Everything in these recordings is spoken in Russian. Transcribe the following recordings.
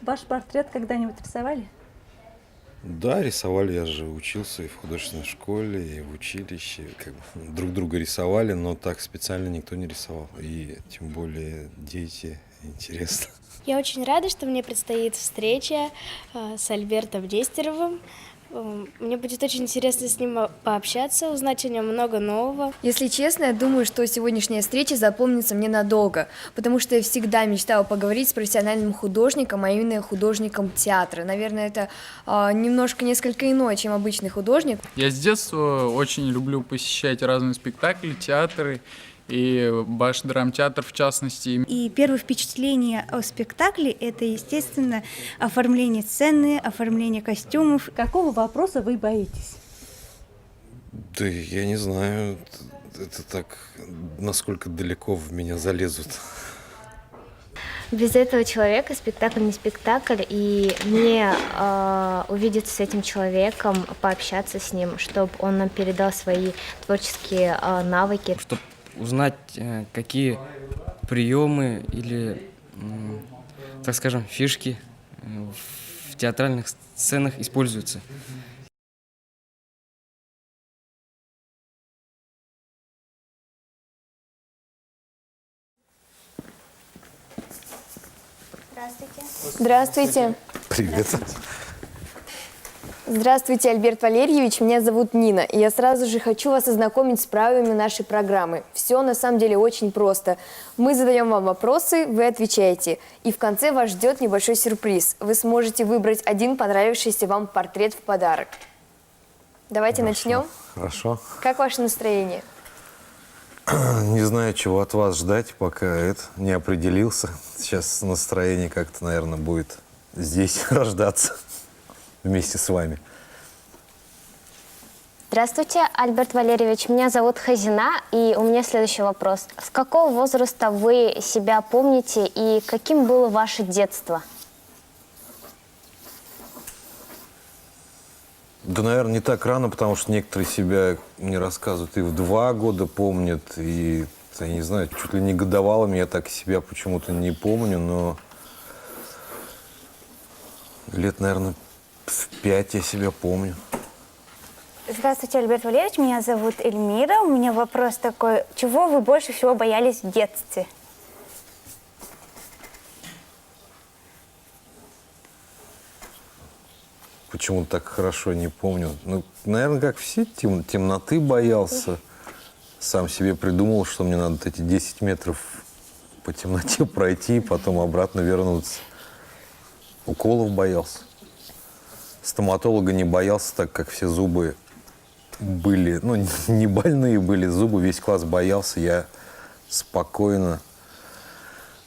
Ваш портрет когда-нибудь рисовали? Да, рисовали, я же учился и в художественной школе, и в училище. Как бы друг друга рисовали, но так специально никто не рисовал. И тем более дети, интересно. Я очень рада, что мне предстоит встреча с Альбертом Нестеровым. Мне будет очень интересно с ним пообщаться, узнать о нем много нового. Если честно, я думаю, что сегодняшняя встреча запомнится мне надолго, потому что я всегда мечтала поговорить с профессиональным художником, а именно художником театра. Наверное, это несколько иное, чем обычный художник. Я с детства очень люблю посещать разные спектакли, театры, и Башдрамтеатр в частности. И первое впечатление о спектакле – это, естественно, оформление сцены, оформление костюмов. Какого вопроса вы боитесь? Да я не знаю, это так, насколько далеко в меня залезут. Без этого человека спектакль не спектакль, и мне увидеться с этим человеком, пообщаться с ним, чтобы он нам передал свои творческие навыки. Чтобы узнать, какие приемы или, так скажем, фишки в театральных сценах используются. Здравствуйте. Здравствуйте. Привет. Здравствуйте, Альберт Валерьевич, меня зовут Нина, и я сразу же хочу вас ознакомить с правилами нашей программы. Все на самом деле очень просто. Мы задаем вам вопросы, вы отвечаете, и в конце вас ждет небольшой сюрприз. Вы сможете выбрать один понравившийся вам портрет в подарок. Давайте начнем. Хорошо. Как ваше настроение? Не знаю, чего от вас ждать, пока это не определился. Сейчас настроение как-то, наверное, будет здесь рождаться вместе с вами. Здравствуйте, Альберт Валерьевич. Меня зовут Хазина, и у меня следующий вопрос. С какого возраста вы себя помните и каким было ваше детство? Да, наверное, не так рано, потому что некоторые себя мне рассказывают и в 2 года помнят, и, я не знаю, чуть ли не годовалыми я так себя почему-то не помню, но лет, наверное, в 5 я себя помню. Здравствуйте, Альберт Валерьевич. Меня зовут Эльмира. У меня вопрос такой. Чего вы больше всего боялись в детстве? Почему-то так хорошо не помню. Ну, наверное, как все, темноты боялся. Сам себе придумал, что мне надо эти 10 метров по темноте пройти, потом обратно вернуться. Уколов боялся. Стоматолога не боялся, так как все зубы были, ну, не больные были зубы, весь класс боялся. Я спокойно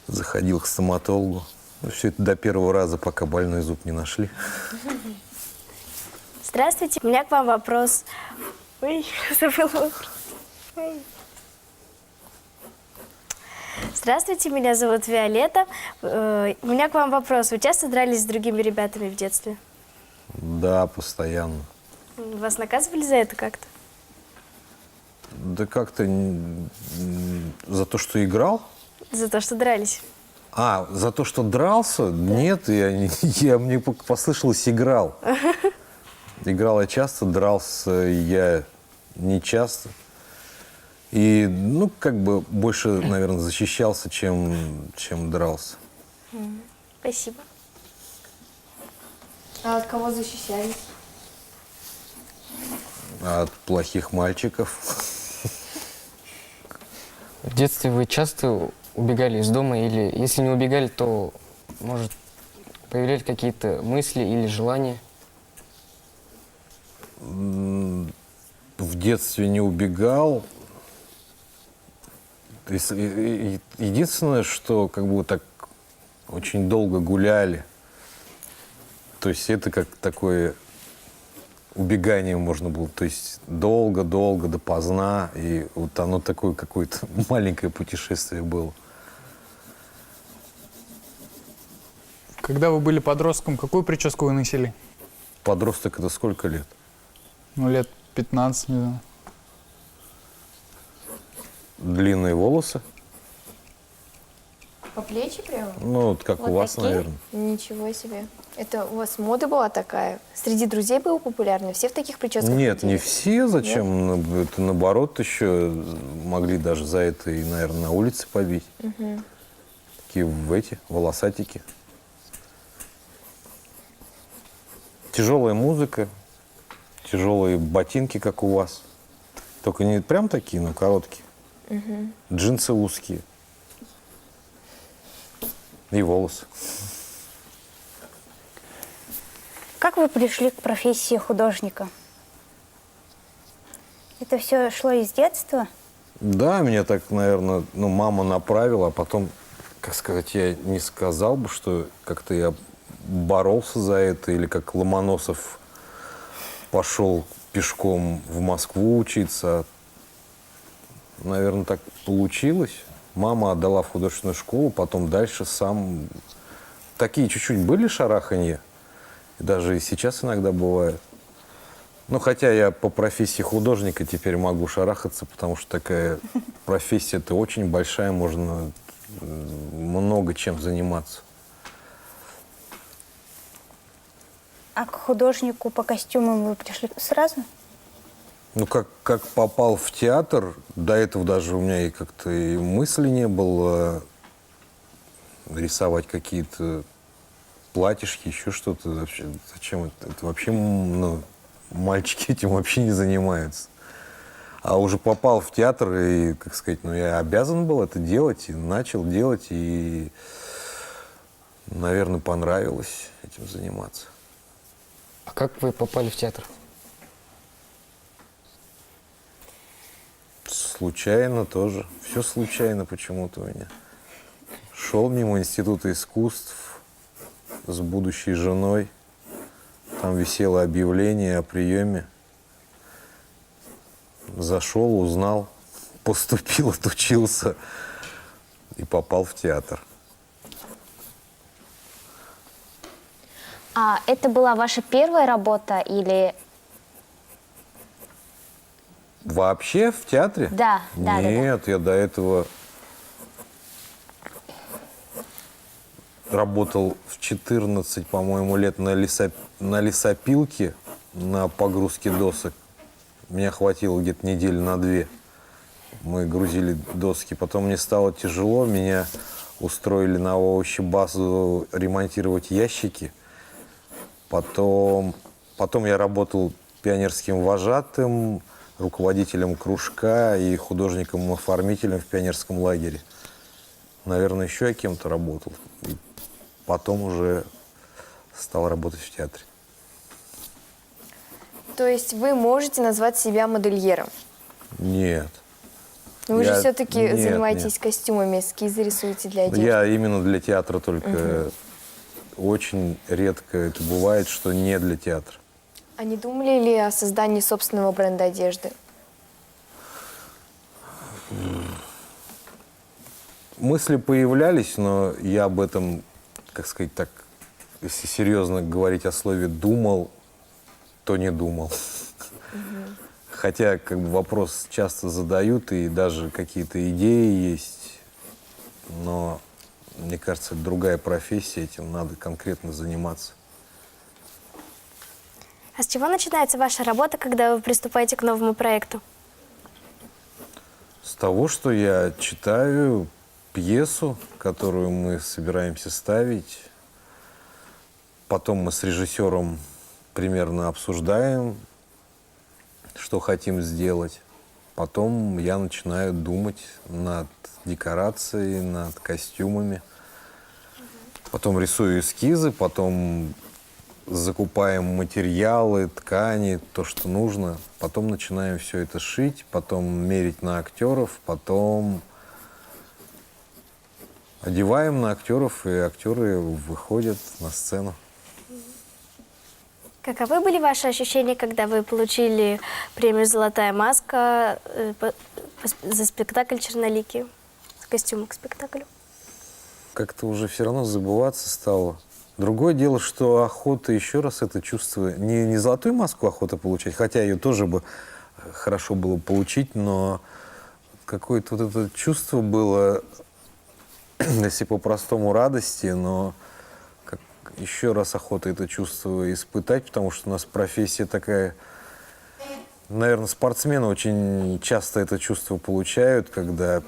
заходил к стоматологу. Ну, все это до первого раза, пока больной зуб не нашли. Здравствуйте, у меня к вам вопрос. Ой, забыла вопрос. Ой. Здравствуйте, меня зовут Виолетта. У меня к вам вопрос. Вы часто дрались с другими ребятами в детстве? Да, постоянно. Вас наказывали за это как-то? Да как-то за то, что играл? За то, что дрались? А, за то, что дрался? Да. Нет, мне послышалось, играл. Играл я часто, дрался я не часто. И, ну, как бы больше, наверное, защищался, чем дрался. Спасибо. А от кого защищались? От плохих мальчиков. В детстве вы часто убегали из дома, или если не убегали, то, может, появлялись какие-то мысли или желания? В детстве не убегал. Единственное, что как бы так очень долго гуляли. То есть это как такое убегание можно было. То есть долго-долго, допоздна. И вот оно такое какое-то маленькое путешествие было. Когда вы были подростком, какую прическу вы носили? Подросток — это сколько лет? Ну, лет 15, не знаю. Длинные волосы. По плечи прямо? Ну, вот как Вот у вас, такие? наверное. Ничего себе. Это у вас мода была такая? Среди друзей было популярно? Все в таких прическах Нет, ходили? не все. Зачем? Ну, это наоборот еще могли даже за это и, наверное, на улице побить. Такие волосатики. Тяжелая музыка, тяжелые ботинки, как у вас. Только не прям такие, но короткие. Джинсы узкие. И волосы. Как вы пришли к профессии художника? Это все шло из детства? Да, меня так, наверное, мама направила, а потом, как сказать, я не сказал бы, что как-то я боролся за это, или как Ломоносов пошел пешком в Москву учиться. Наверное, так получилось. Мама отдала в художественную школу, потом дальше сам. Такие чуть-чуть были шараханья, и даже и сейчас иногда бывает. Ну, хотя я по профессии художника теперь могу шарахаться, потому что такая профессия-то очень большая, можно много чем заниматься. А к художнику по костюмам вы пришли сразу? Ну, как попал в театр, до этого даже у меня и как-то и мысли не было рисовать какие-то платьишки, еще что-то. Вообще, зачем это? Это вообще, мальчики этим вообще не занимаются. А уже попал в театр, и, как сказать, я обязан был это делать, и начал делать, и, наверное, понравилось этим заниматься. А как вы попали в театр? Случайно тоже. Все случайно почему-то у меня. Шел мимо Института искусств с будущей женой. Там висело объявление о приеме. Зашел, узнал, поступил, отучился и попал в театр. А это была ваша первая работа или... Вообще в театре? Да, да, Нет, я до этого работал в 14, по-моему, лет на лесопилке, на погрузке досок. Меня хватило где-то недели на 2. Мы грузили доски. Потом мне стало тяжело, меня устроили на овощебазу ремонтировать ящики. Потом я работал пионерским вожатым, руководителем кружка и художником-оформителем в пионерском лагере. Наверное, еще я кем-то работал. И потом уже стал работать в театре. То есть вы можете назвать себя модельером? Нет. Но вы же Я- все-таки нет, занимаетесь нет. костюмами, эскизы рисуете для одежды. Я именно для театра только. Очень редко это бывает, что не для театра. А не думали ли о создании собственного бренда одежды? Мысли появлялись, но я об этом, как сказать так, если серьезно говорить о слове «думал», то не думал. Хотя вопрос часто задают, и даже какие-то идеи есть, но мне кажется, это другая профессия, этим надо конкретно заниматься. А с чего начинается ваша работа, когда вы приступаете к новому проекту? С того, что я читаю пьесу, которую мы собираемся ставить. Потом мы с режиссером примерно обсуждаем, что хотим сделать. Потом я начинаю думать над декорацией, над костюмами. Потом рисую эскизы, потом закупаем материалы, ткани, то, что нужно. Потом начинаем все это шить, потом мерить на актеров, потом одеваем на актеров, и актеры выходят на сцену. Каковы были ваши ощущения, когда вы получили премию «Золотая маска» за спектакль «Черноликий», с костюмом к спектаклю? Как-то уже все равно забываться стало. Другое дело, что охота еще раз это чувство, не золотую маску охота получать, хотя ее тоже бы хорошо было получить, но какое-то вот это чувство было если по-простому радости, но еще раз охота это чувство испытать, потому что у нас профессия такая. Наверное, спортсмены очень часто это чувство получают, когда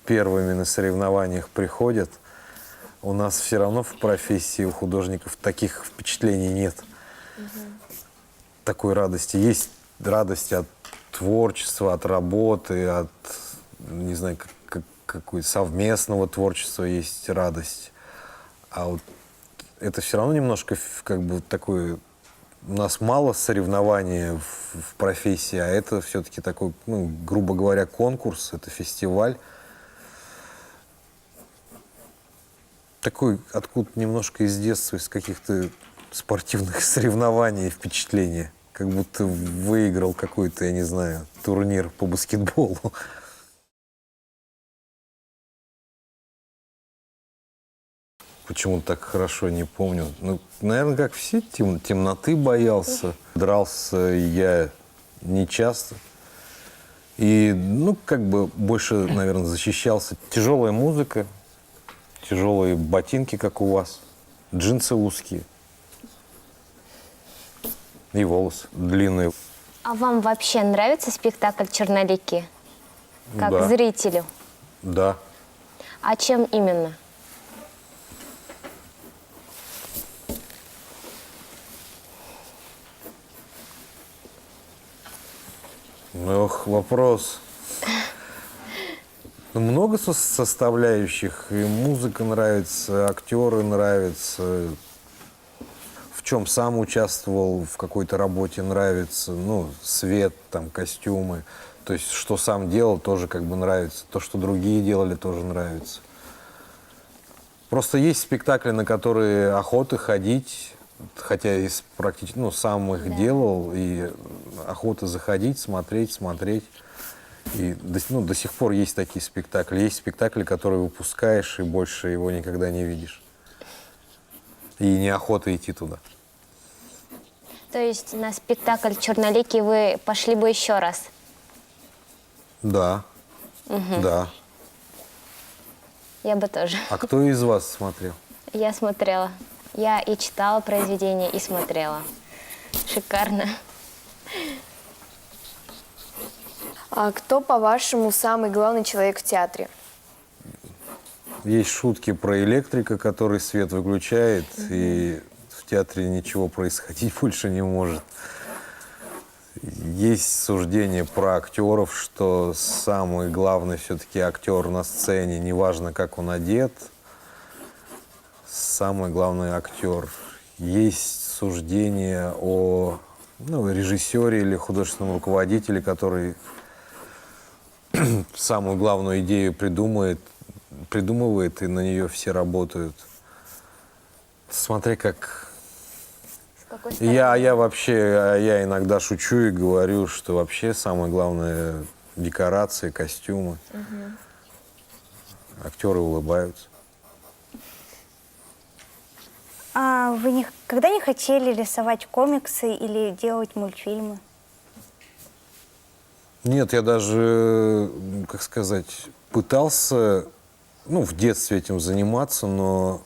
первыми на соревнованиях приходят. У нас все равно в профессии у художников таких впечатлений нет. Такой радости. Есть радость от творчества, от работы, от, не знаю, какой совместного творчества есть радость. А вот это все равно немножко как бы такое... У нас мало соревнований в профессии, а это все-таки такой, ну, грубо говоря, конкурс, это фестиваль. Такой, откуда немножко из детства, из каких-то спортивных соревнований впечатление. Как будто выиграл какой-то, я не знаю, турнир по баскетболу. Почему-то так хорошо не помню. Ну, наверное, как все, темноты боялся. Дрался я не часто. И, ну, как бы больше, наверное, защищался. Тяжелая музыка, тяжелые ботинки, как у вас, джинсы узкие. И волосы длинные. А вам вообще нравится спектакль «Черноликие»? Как Да. зрителю? Да. А чем именно? Ох, вопрос. Ну, много составляющих. И музыка нравится, актеры нравятся. В чем сам участвовал в какой-то работе нравится. Ну, свет, там, костюмы. То есть, что сам делал, тоже как бы нравится. То, что другие делали, тоже нравится. Просто есть спектакли, на которые охота ходить. Хотя практически, ну, сам их делал, и охота заходить, смотреть. И до сих пор есть такие спектакли. Есть спектакли, которые выпускаешь, и больше его никогда не видишь. И неохота идти туда. То есть на спектакль «Черноликий» вы пошли бы еще раз? Да, да. Я бы тоже. А кто из вас смотрел? Я смотрела. Я и читала произведения, и смотрела. Шикарно. А кто, по-вашему, самый главный человек в театре? Есть шутки про электрика, который свет выключает, и в театре ничего происходить больше не может. Есть суждение про актеров, что самый главный все-таки актер на сцене, неважно, как он одет, самый главный актер. Есть суждение о режиссере или художественном руководителе, который самую главную идею придумывает, и на нее все работают. Смотри, как... Я иногда шучу и говорю, что вообще самое главное — декорации, костюмы. Актеры улыбаются. А вы никогда не хотели рисовать комиксы или делать мультфильмы? Нет, я даже, как сказать, пытался, в детстве этим заниматься, но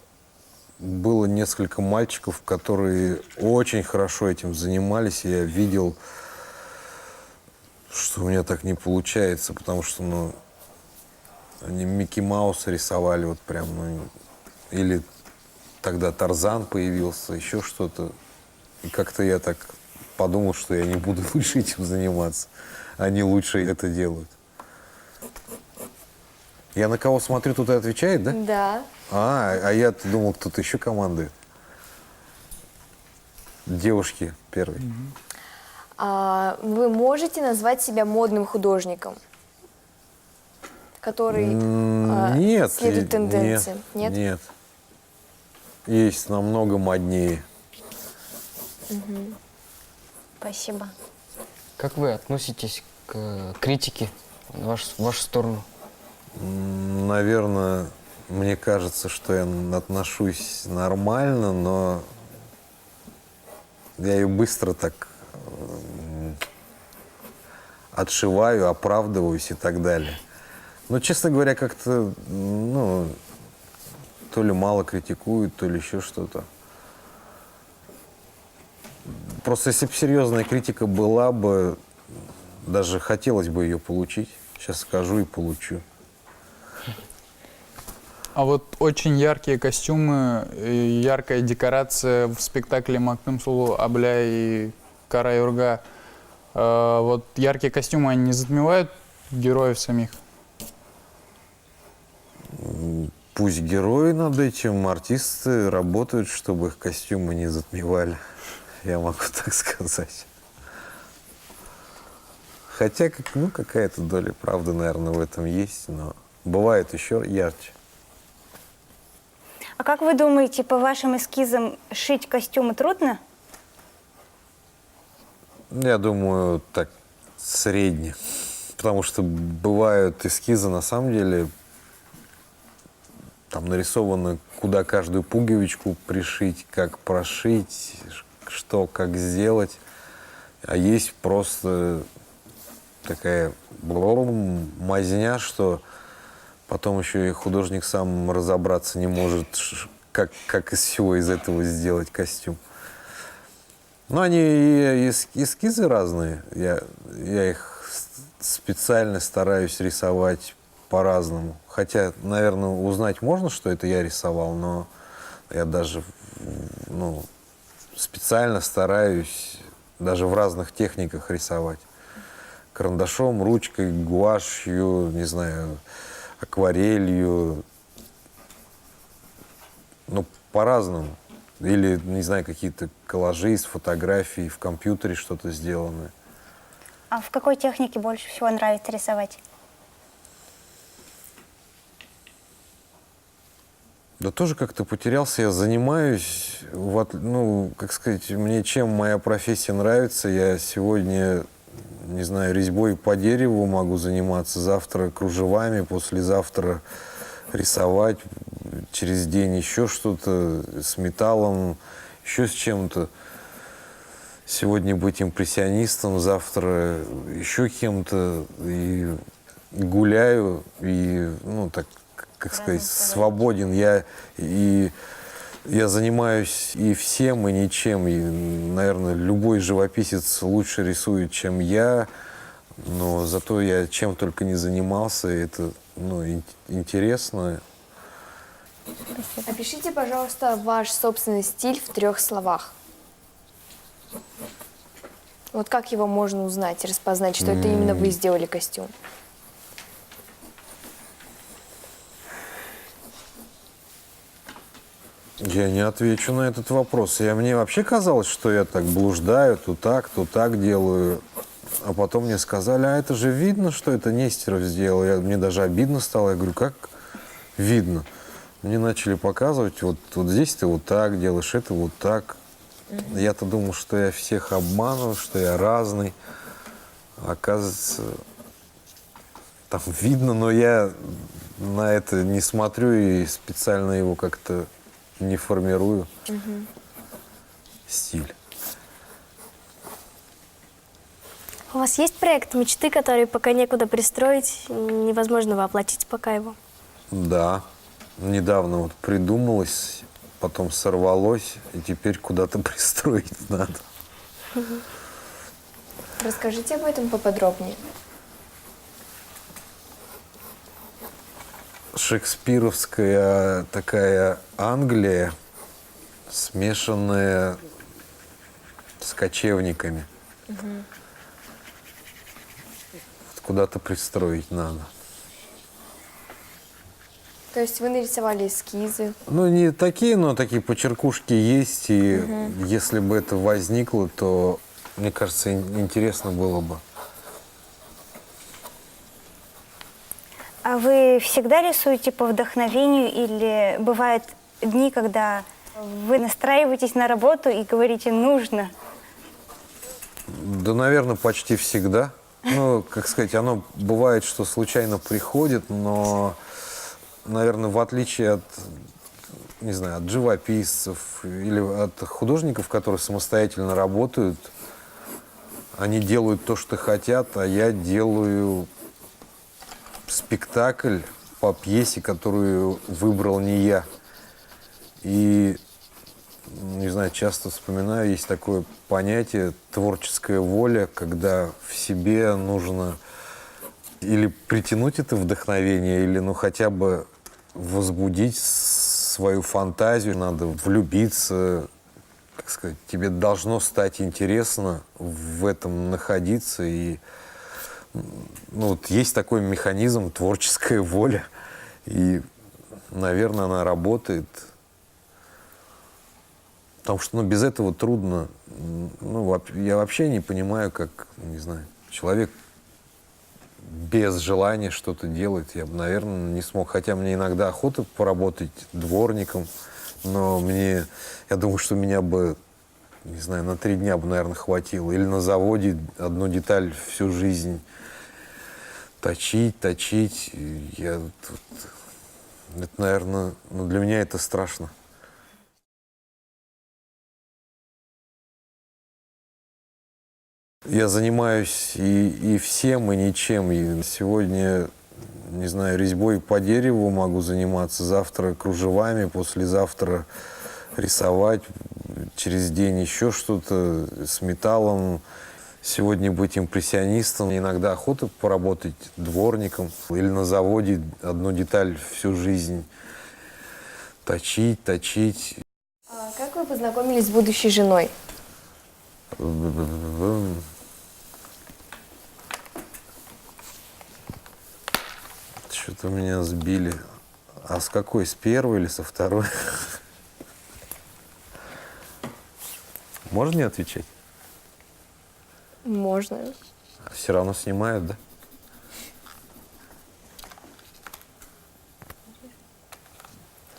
было несколько мальчиков, которые очень хорошо этим занимались, и я видел, что у меня так не получается, потому что, они Микки Мауса рисовали вот прям, или тогда Тарзан появился, еще что-то. И как-то я так подумал, что я не буду лучше этим заниматься. Они лучше это делают. Я на кого смотрю, тут и отвечает, да? Да. А я-то думал, кто-то еще командует. Девушки первые. А вы можете назвать себя модным художником, который Нет. следует тенденциям? Нет. Есть намного моднее. Спасибо. Как вы относитесь к критике в вашу сторону? Наверное, мне кажется, что я отношусь нормально, но я ее быстро так отшиваю, оправдываюсь и так далее. Но, честно говоря, как-то, то ли мало критикуют, то ли еще что-то. Просто если бы серьезная критика была бы, даже хотелось бы ее получить. Сейчас скажу и получу. А вот очень яркие костюмы, и яркая декорация в спектакле «Мактум Сулу Абля» и «Кара Юрга». Вот яркие костюмы, они не затмевают героев самих? Пусть герои над этим, артисты работают, чтобы их костюмы не затмевали. Я могу так сказать. Хотя, ну, какая-то доля правды, наверное, в этом есть, но бывает еще ярче. А как вы думаете, по вашим эскизам шить костюмы трудно? Я думаю, так, средне. Потому что бывают эскизы, на самом деле, там нарисовано, куда каждую пуговичку пришить, как прошить, что, как сделать. А есть просто такая мазня, что потом еще и художник сам разобраться не может, как из всего из этого сделать костюм. Но они и эскизы разные. Я их специально стараюсь рисовать по-разному. Хотя, наверное, узнать можно, что это я рисовал, но я даже специально стараюсь даже в разных техниках рисовать. Карандашом, ручкой, гуашью, не знаю, акварелью. Ну, по-разному. Или, не знаю, какие-то коллажи из фотографий, в компьютере что-то сделанное. А в какой технике больше всего нравится рисовать? Да тоже как-то потерялся. Я занимаюсь, как сказать, мне чем моя профессия нравится. Я сегодня, не знаю, резьбой по дереву могу заниматься, завтра кружевами, послезавтра рисовать, через день еще что-то с металлом, еще с чем-то. Сегодня быть импрессионистом, завтра еще кем-то. И гуляю, и, так, как сказать, свободен. Я занимаюсь и всем, и ничем. И, наверное, любой живописец лучше рисует, чем я. Но зато я чем только не занимался. Это, интересно. Опишите, пожалуйста, ваш собственный стиль в 3 словах. Вот как его можно узнать и распознать, что это именно вы сделали костюм? Я не отвечу на этот вопрос. Мне вообще казалось, что я так блуждаю, то так делаю. А потом мне сказали, а это же видно, что это Нестеров сделал. Мне даже обидно стало. Я говорю, как видно? Мне начали показывать, вот здесь ты вот так делаешь, это вот так. Я-то думал, что я всех обманываю, что я разный. Оказывается, там видно, но я на это не смотрю и специально его как-то не формирую. Стиль. У вас есть проект мечты, который пока некуда пристроить, невозможно воплотить пока его? Да. Недавно вот придумалось, потом сорвалось, и теперь куда-то пристроить надо. Расскажите об этом поподробнее. Шекспировская такая Англия, смешанная с кочевниками. Куда-то пристроить надо. То есть вы нарисовали эскизы? Не такие, но такие почеркушки есть. И если бы это возникло, то, мне кажется, интересно было бы. А вы всегда рисуете по вдохновению или бывают дни, когда вы настраиваетесь на работу и говорите «нужно»? Да, наверное, почти всегда. Как сказать, оно бывает, что случайно приходит, но, наверное, в отличие от, не знаю, от живописцев или от художников, которые самостоятельно работают, они делают то, что хотят, а я делаю спектакль по пьесе, которую выбрал не я. И, не знаю, часто вспоминаю, есть такое понятие творческая воля, когда в себе нужно или притянуть это вдохновение, или ну хотя бы возбудить свою фантазию, надо влюбиться, как сказать, тебе должно стать интересно в этом находиться. И ну, вот есть такой механизм творческая воля, и, наверное, она работает. Потому что ну, без этого трудно. Ну, я вообще не понимаю, как, не знаю, человек без желания что-то делать, я бы, наверное, не смог. Хотя мне иногда охота поработать дворником, но мне, я думаю, что меня бы, не знаю, на 3 дня бы, наверное, хватило. Или на заводе одну деталь всю жизнь точить. Я тут, это, наверное, ну, для меня это страшно. Я занимаюсь и всем, и ничем. И сегодня, не знаю, резьбой по дереву могу заниматься, завтра кружевами, послезавтра рисовать, через день еще что-то с металлом. Сегодня быть импрессионистом. Иногда охота поработать дворником или на заводе одну деталь всю жизнь точить. А как вы познакомились с будущей женой? Что-то меня сбили. А с какой? С первой или со второй? Можно не отвечать? Можно. Все равно снимают, да?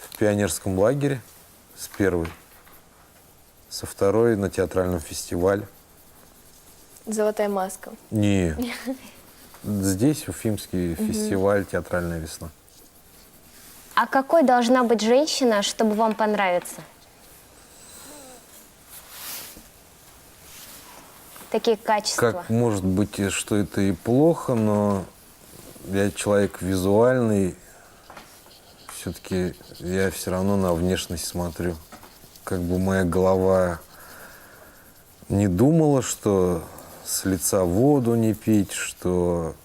В пионерском лагере с первой. Со второй на театральном фестивале. Золотая маска. Не. Здесь Уфимский фестиваль «Театральная весна». А какой должна быть женщина, чтобы вам понравиться? Такие качества. Как может быть, что это и плохо, но я человек визуальный. Все-таки я все равно на внешность смотрю. Как бы моя голова не думала, что с лица воду не пить, что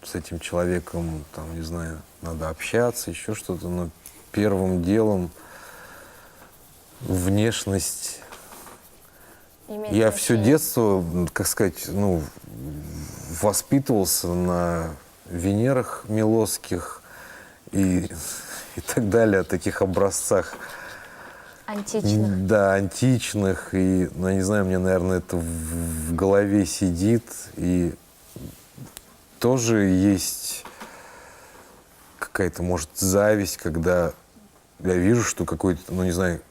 с этим человеком, там, не знаю, надо общаться, еще что-то. Но первым делом внешность. Я все детство, как сказать, ну, воспитывался на Венерах Милосских и так далее, таких образцах. Античных. Да, античных. И, ну, я не знаю, мне, наверное, это в голове сидит. И тоже есть какая-то, может, зависть, когда я вижу, что какой-то, ну, не знаю,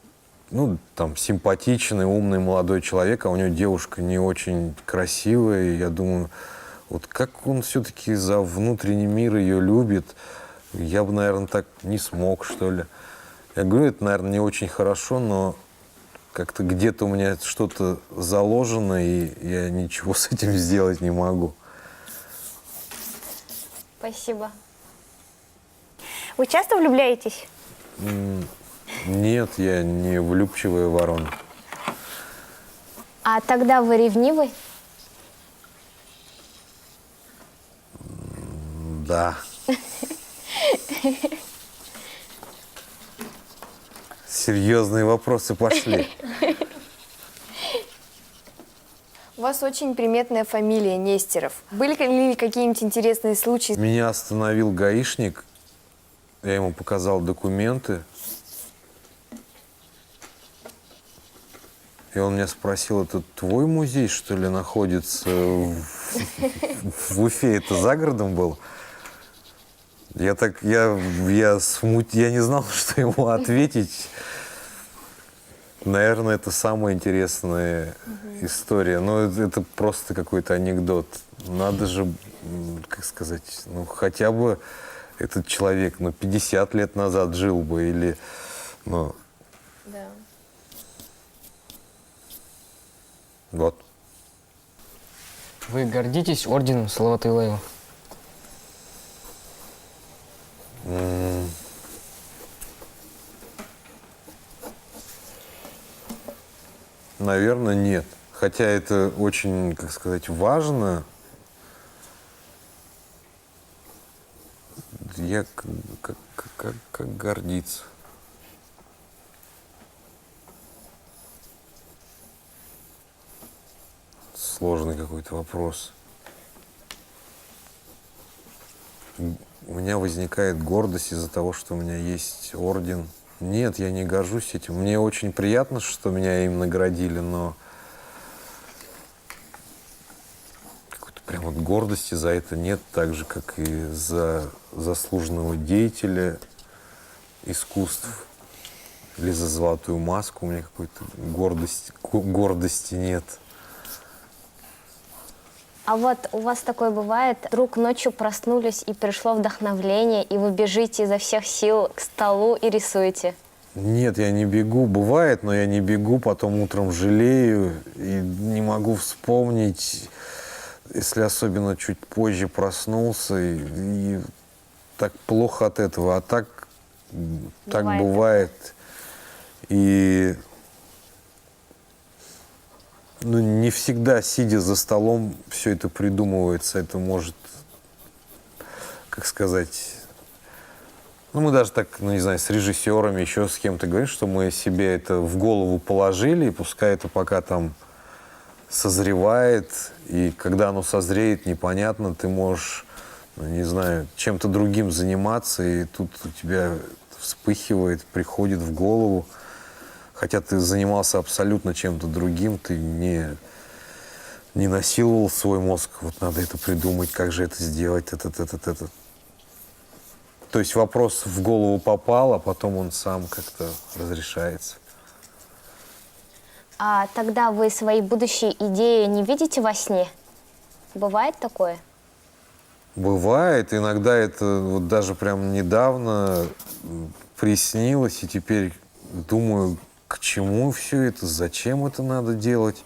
ну, там, симпатичный, умный молодой человек, а у него девушка не очень красивая. И я думаю, вот как он все-таки за внутренний мир ее любит, я бы, наверное, так не смог, что ли. Я говорю, это, наверное, не очень хорошо, но как-то где-то у меня что-то заложено, и я ничего с этим сделать не могу. Спасибо. Вы часто влюбляетесь? Нет, я не влюбчивая ворона. А тогда вы ревнивы? Да. Серьезные вопросы пошли. У вас очень приметная фамилия Нестеров. Были ли какие-нибудь интересные случаи? Меня остановил гаишник. Я ему показал документы. И он меня спросил, это твой музей, что ли, находится в Уфе? Это за городом был? Я не знал, что ему ответить. Наверное, это самая интересная история. Но это просто какой-то анекдот. Надо же, как сказать, ну, хотя бы этот человек, 50 лет назад жил бы, или, ну... Да. Вот. Вы гордитесь орденом Салавата Юлаева? Наверное, нет. Хотя это очень, как сказать, важно. Я как гордиться. Сложный какой-то вопрос. У меня возникает гордость из-за того, что у меня есть орден. Нет, я не горжусь этим. Мне очень приятно, что меня им наградили, но какой-то прям вот гордости за это нет, так же, как и за заслуженного деятеля искусств или за золотую маску. У меня какой-то гордости нет. А вот у вас такое бывает, вдруг ночью проснулись и пришло вдохновление, и вы бежите изо всех сил к столу и рисуете? Нет, я не бегу. Бывает, но я не бегу, потом утром жалею и не могу вспомнить, если особенно чуть позже проснулся, и так плохо от этого. А так бывает. И не всегда, сидя за столом, все это придумывается. Это может, как сказать... мы даже так, не знаю, с режиссерами, еще с кем-то говорим, что мы себе это в голову положили, и пускай это пока там созревает, и когда оно созреет, непонятно, ты можешь, не знаю, чем-то другим заниматься, и тут у тебя вспыхивает, приходит в голову. Хотя ты занимался абсолютно чем-то другим, ты не насиловал свой мозг. Вот надо это придумать, как же это сделать, это. То есть вопрос в голову попал, а потом он сам как-то разрешается. А тогда вы свои будущие идеи не видите во сне? Бывает такое? Бывает. Иногда это вот даже прям недавно приснилось, и теперь думаю, к чему все это, зачем это надо делать.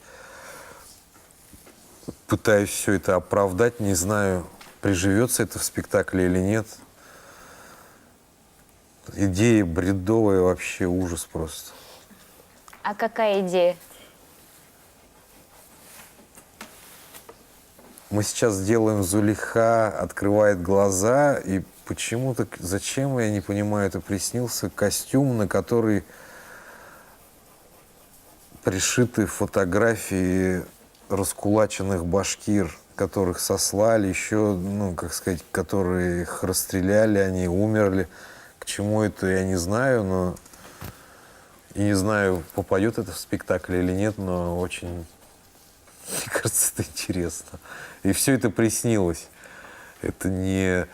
Пытаюсь все это оправдать, не знаю, приживется это в спектакле или нет. Идея бредовая, вообще ужас просто. А какая идея? Мы сейчас делаем «Зулейха открывает глаза», и почему-то, зачем, я не понимаю, это приснился костюм, на который пришиты фотографии раскулаченных башкир, которых сослали, еще, как сказать, которые их расстреляли, они умерли. К чему это, я не знаю, но... И не знаю, попадет это в спектакль или нет, но очень, мне кажется, это интересно. И все это приснилось. Это не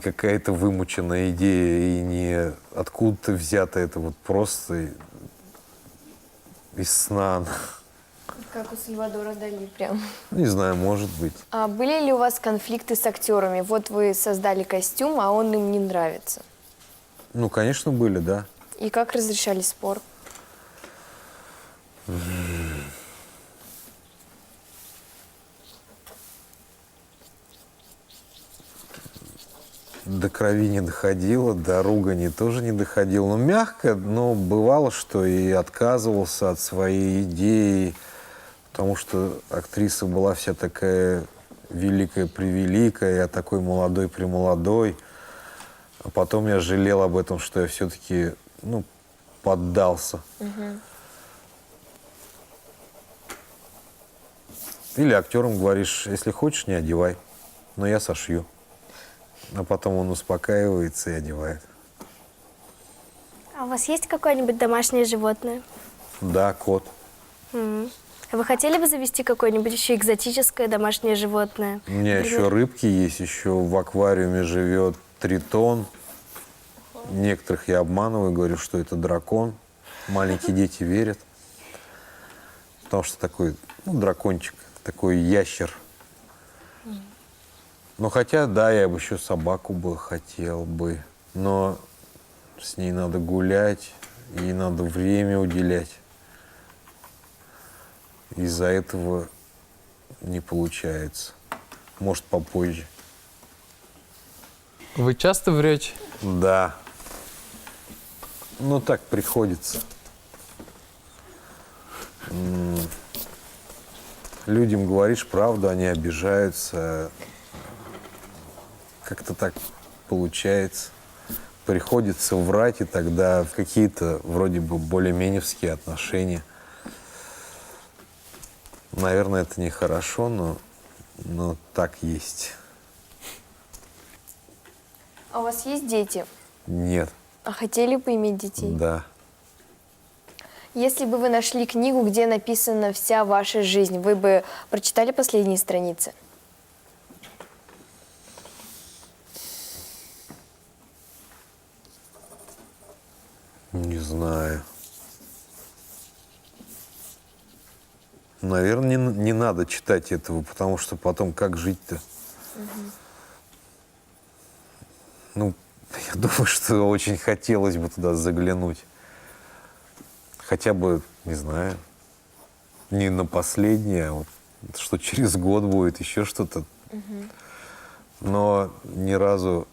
какая-то вымученная идея и не откуда-то взято, это вот просто из сна. Как у Сальвадора Дали прям. Не знаю, может быть. А были ли у вас конфликты с актерами? Вот вы создали костюм, а он им не нравится. Конечно, были, да. И как разрешали спор? До крови не доходило, до ругани тоже не доходило. Мягко, но бывало, что и отказывался от своей идеи, потому что актриса была вся такая великая-превеликая, я такой молодой-премолодой. А потом я жалел об этом, что я все-таки, поддался. Или актерам говоришь, если хочешь, не одевай, но я сошью. А потом он успокаивается и одевает. А у вас есть какое-нибудь домашнее животное? Да, кот. А вы хотели бы завести какое-нибудь еще экзотическое домашнее животное? У меня еще рыбки есть, еще в аквариуме живет тритон. Некоторых я обманываю, говорю, что это дракон. Маленькие дети верят. Потому что такой, дракончик, такой ящер. Но хотя, да, я бы еще собаку бы хотел бы. Но с ней надо гулять, ей надо время уделять. Из-за этого не получается. Может, попозже. Вы часто врете? Да. Так приходится. людям говоришь правду, они обижаются. Как-то так получается. Приходится врать, и тогда какие-то вроде бы более-меневские отношения. Наверное, это нехорошо, но так есть. А у вас есть дети? Нет, А хотели бы иметь детей? да. Если бы вы нашли книгу, где написана вся ваша жизнь, вы бы прочитали последние страницы? Не знаю. Наверное, не надо читать этого, потому что потом как жить-то? Ну, я думаю, что очень хотелось бы туда заглянуть. Хотя бы, не знаю, не на последнее, а вот, что через год будет, еще что-то. Но ни разу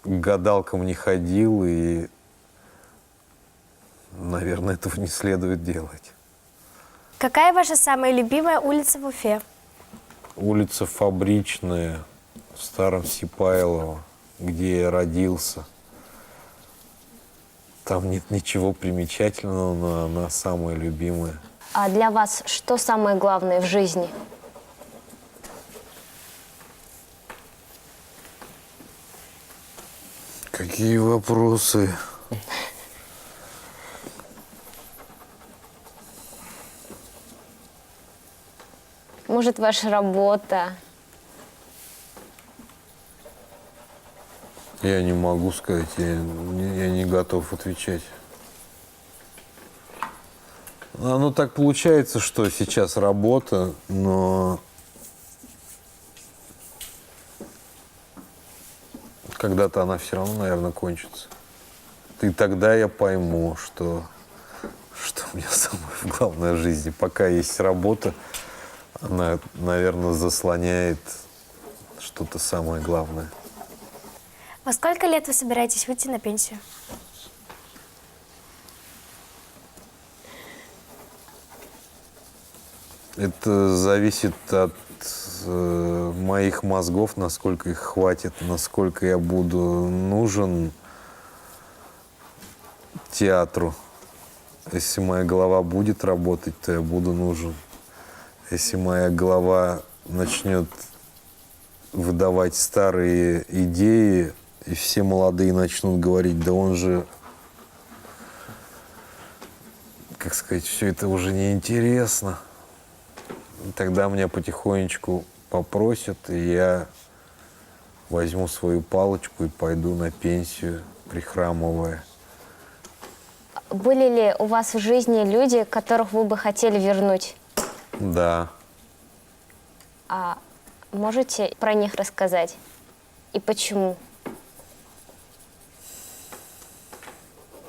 к гадалкам не ходил, и, наверное, этого не следует делать. Какая ваша самая любимая улица в Уфе? Улица Фабричная, в Старом Сипайлово, где я родился. Там нет ничего примечательного, но она самая любимая. А для вас что самое главное в жизни? Какие вопросы? Может, ваша работа? Я не могу сказать, я не готов отвечать. Оно так получается, что сейчас работа, но когда-то она все равно, наверное, кончится. И тогда я пойму, что у меня самое главное в жизни. Пока есть работа, она, наверное, заслоняет что-то самое главное. Во сколько лет вы собираетесь выйти на пенсию? Это зависит от моих мозгов, насколько их хватит, насколько я буду нужен театру. Если моя голова будет работать, то я буду нужен. Если моя голова начнет выдавать старые идеи, и все молодые начнут говорить, да он же, как сказать, все это уже неинтересно. Тогда меня потихонечку попросят, и я возьму свою палочку и пойду на пенсию, прихрамывая. Были ли у вас в жизни люди, которых вы бы хотели вернуть? Да. А можете про них рассказать? И почему?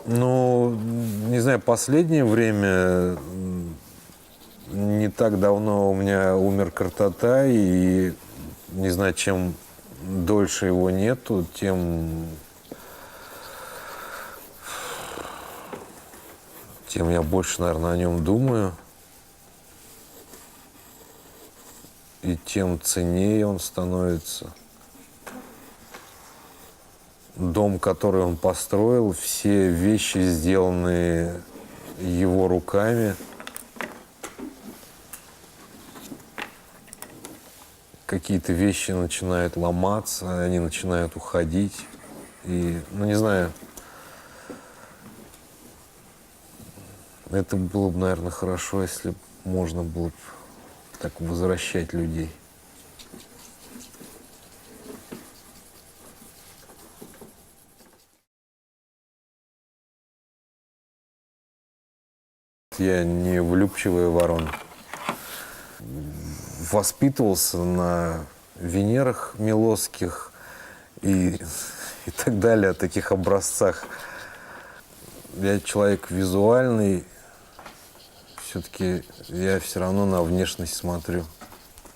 Ну, не знаю, последнее время, не так давно у меня умер Картата, и не знаю, чем дольше его нету, тем я больше, наверное, о нем думаю. И тем ценнее он становится. Дом, который он построил, все вещи, сделанные его руками. Какие-то вещи начинают ломаться, они начинают уходить. И, ну, не знаю, это было бы, наверное, хорошо, если можно было бы так возвращать людей. Я не влюбчивая ворона. Воспитывался на Венерах Милосских и так далее, таких образцах. Я человек визуальный, все-таки я все равно на внешность смотрю.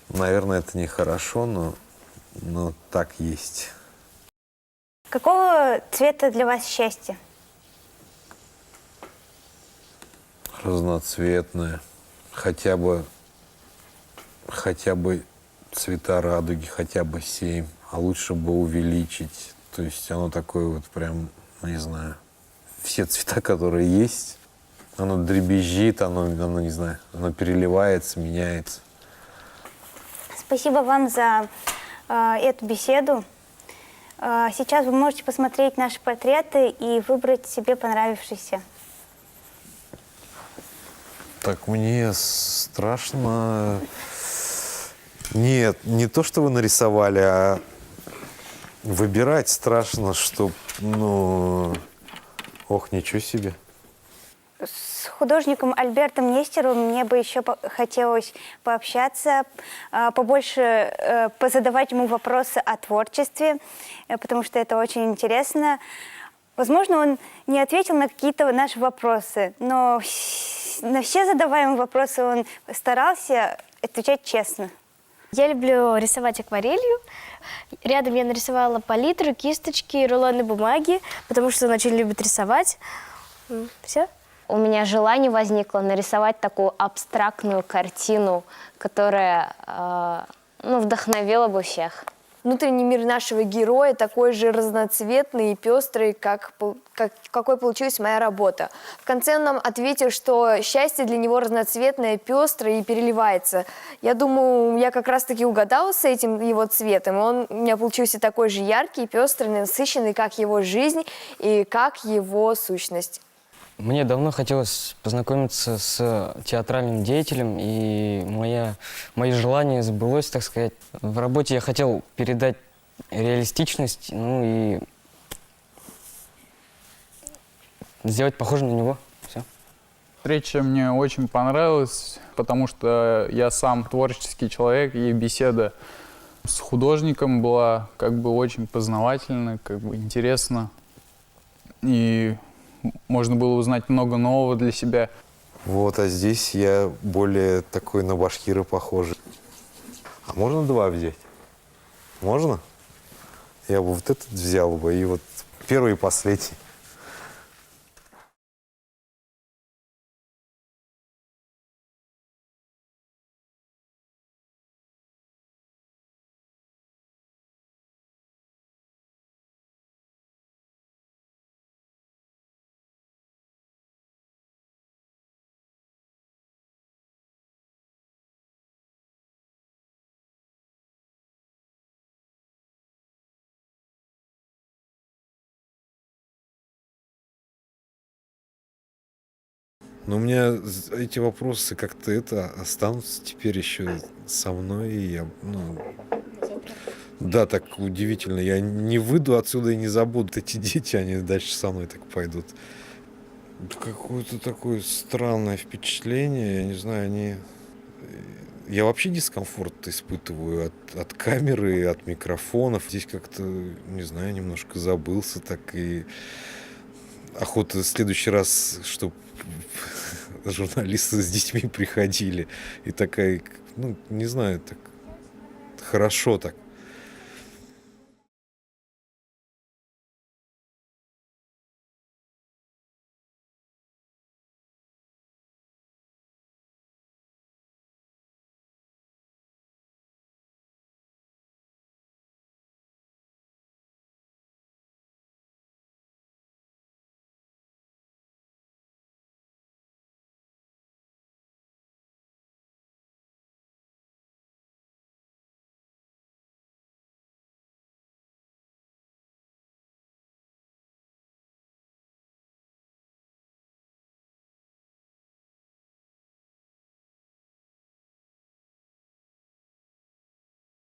Наверное, это нехорошо, но так есть. Какого цвета для вас счастье? Разноцветное. хотя бы цвета радуги, хотя бы 7, а лучше бы увеличить. То есть оно такое вот прям, ну, не знаю, все цвета, которые есть, оно дребезжит, оно не знаю, оно переливается, меняется. Спасибо вам за эту беседу. Сейчас вы можете посмотреть наши портреты и выбрать себе понравившийся. Так мне страшно. Нет, не то, что вы нарисовали, а выбирать страшно, что, ну, ох, ничего себе. С художником Альбертом Нестеровым мне бы еще хотелось пообщаться, побольше позадавать ему вопросы о творчестве, потому что это очень интересно. Возможно, он не ответил на какие-то наши вопросы, но на все задаваемые вопросы он старался отвечать честно. Я люблю рисовать акварелью. Рядом я нарисовала палитру, кисточки, рулоны бумаги, потому что он очень любит рисовать. Все. У меня желание возникло нарисовать такую абстрактную картину, которая вдохновила бы всех. Внутренний мир нашего героя такой же разноцветный и пестрый, какой получилась моя работа. В конце он нам ответил, что счастье для него разноцветное, пестрое и переливается. Я думаю, я как раз-таки угадала с этим его цветом. Он у меня получился такой же яркий, пестрый, насыщенный, как его жизнь и как его сущность. Мне давно хотелось познакомиться с театральным деятелем, и мое желание сбылось, так сказать. В работе я хотел передать реалистичность, ну и сделать похожим на него. Все. Встреча мне очень понравилась, потому что я сам творческий человек, и беседа с художником была как бы очень познавательна, как бы интересно. И можно было узнать много нового для себя. Вот, а здесь я более такой на башкира похожий. А можно 2 взять? Можно? Я бы вот этот взял бы, и вот первый и последний. Но у меня эти вопросы как-то останутся теперь еще со мной. И я, да, так удивительно. Я не выйду отсюда и не забуду. Эти дети, они дальше со мной так пойдут. Какое-то такое странное впечатление. Я не знаю, я вообще дискомфорт испытываю от камеры, от микрофонов. Здесь как-то, не знаю, немножко забылся так, и охота в следующий раз, чтобы журналисты с детьми приходили. И такая, не знаю, так хорошо так.